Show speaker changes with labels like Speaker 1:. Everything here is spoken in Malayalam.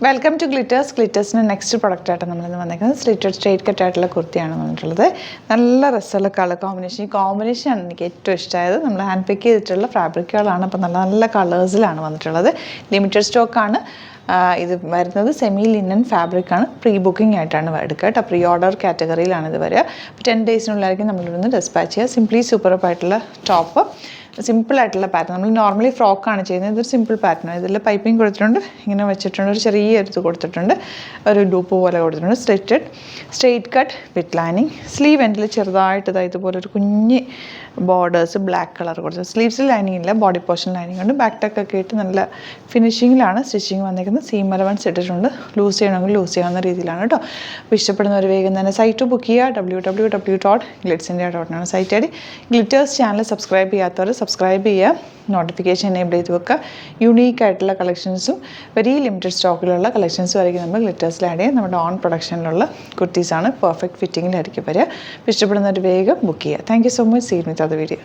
Speaker 1: Welcome to Glitters. ഗ്ലിറ്റേഴ്സിൻ്റെ നെക്സ്റ്റ് പ്രൊഡക്റ്റായിട്ട് നമ്മളിന്ന് വന്നേക്കുന്നത് സ്ട്രെയിറ്റ് കട്ടായിട്ടുള്ള കുർത്തിയാണ് വന്നിട്ടുള്ളത്. നല്ല രസമുള്ള കളർ കോമ്പിനേഷൻ. ഈ കോമ്പിനേഷനാണ് എനിക്ക് ഏറ്റവും ഇഷ്ടമായത്. നമ്മൾ ഹാൻഡ് പിക്ക് ചെയ്തിട്ടുള്ള ഫാബ്രിക്കുകളാണ്. അപ്പോൾ നല്ല നല്ല കളേഴ്സിലാണ് വന്നിട്ടുള്ളത്. ലിമിറ്റഡ് സ്റ്റോക്കാണ്. ഇത് വരുന്നത് സെമി ലിനൻ ഫാബ്രിക്കാണ്. പ്രീ ബുക്കിംഗ് ആയിട്ടാണ് എടുക്കുക കേട്ടോ. പ്രീ ഓർഡർ കാറ്റഗറിയിലാണ് ഇത് വരിക. അപ്പോൾ 10 ഡേയ്സിനുള്ളിലായിരിക്കും നമ്മളിവിടുന്ന് ഡിസ്പാച്ച് ചെയ്യുക. സിംപ്ലി സൂപ്പറായിട്ടുള്ള ടോപ്പ്, സിമ്പിളായിട്ടുള്ള പാറ്റേൺ. നമ്മൾ നോർമലി ഫ്രോക്കാണ് ചെയ്യുന്നത്. ഇതൊരു സിമ്പിൾ പാറ്റേൺ. ഇതിൽ പൈപ്പിംഗ് കൊടുത്തിട്ടുണ്ട്, ഇങ്ങനെ വെച്ചിട്ടുണ്ട്, ഒരു ചെറിയ ഇത് കൊടുത്തിട്ടുണ്ട്, ഒരു ഡൂപ്പ് പോലെ കൊടുത്തിട്ടുണ്ട്. Straight cut with lining. Sleeve എൻഡിൽ ചെറുതായിട്ട് ഇതുപോലെ ഒരു കുഞ്ഞ് ബോർഡേഴ്സ് ബ്ലാക്ക് കളർ കൊടുത്തത്. സ്ലീവ്സിൽ ലൈനിങ് ഇല്ല, ബോഡി പോർഷൻ ലൈനിങ് ഉണ്ട്. ബാക്ക് ടക്കൊക്കെ ഇട്ട് നല്ല ഫിനിഷിങ്ങിലാണ് സ്റ്റിച്ചിങ് വന്നിരിക്കുന്നത്. സീം അലവൻസ് ഇട്ടിട്ടുണ്ട്. ലൂസ് ചെയ്യണമെങ്കിൽ ലൂസ് ചെയ്യാവുന്ന രീതിയിലാണ് കേട്ടോ. അപ്പോൾ ഇഷ്ടപ്പെടുന്നവർ വേഗം തന്നെ സൈറ്റ് ബുക്ക് ചെയ്യുക. www.glitsindia.com സൈറ്റ് ഐ ഡി. ഗ്ലിറ്റേഴ്സ് ചാനൽ സബ്സ്ക്രൈബ് ചെയ്യാത്തവർ സബ്സ്ക്രൈബ് ചെയ്യുക. നോട്ടിഫിക്കേഷൻ എനേബിൾ ചെയ്ത് വെക്കുക. യുണീക്കായിട്ടുള്ള കളക്ഷൻസും വെരി ലിമിറ്റഡ് സ്റ്റോക്കിലുള്ള കളക്ഷൻസും ആയിരിക്കും നമ്മൾ ഗ്ലിറ്റേഴ്സിൽ ആഡ് ചെയ്യുക. നമ്മുടെ ഓൺ പ്രൊഡക്ഷനിലുള്ള കുർത്തീസാണ്. പെർഫെക്റ്റ് ഫിറ്റിങ്ങിലായിരിക്കും വരിക. ഇഷ്ടപ്പെടുന്നവർ വേഗം ബുക്ക് ചെയ്യുക. Thank you so much. See you with other video.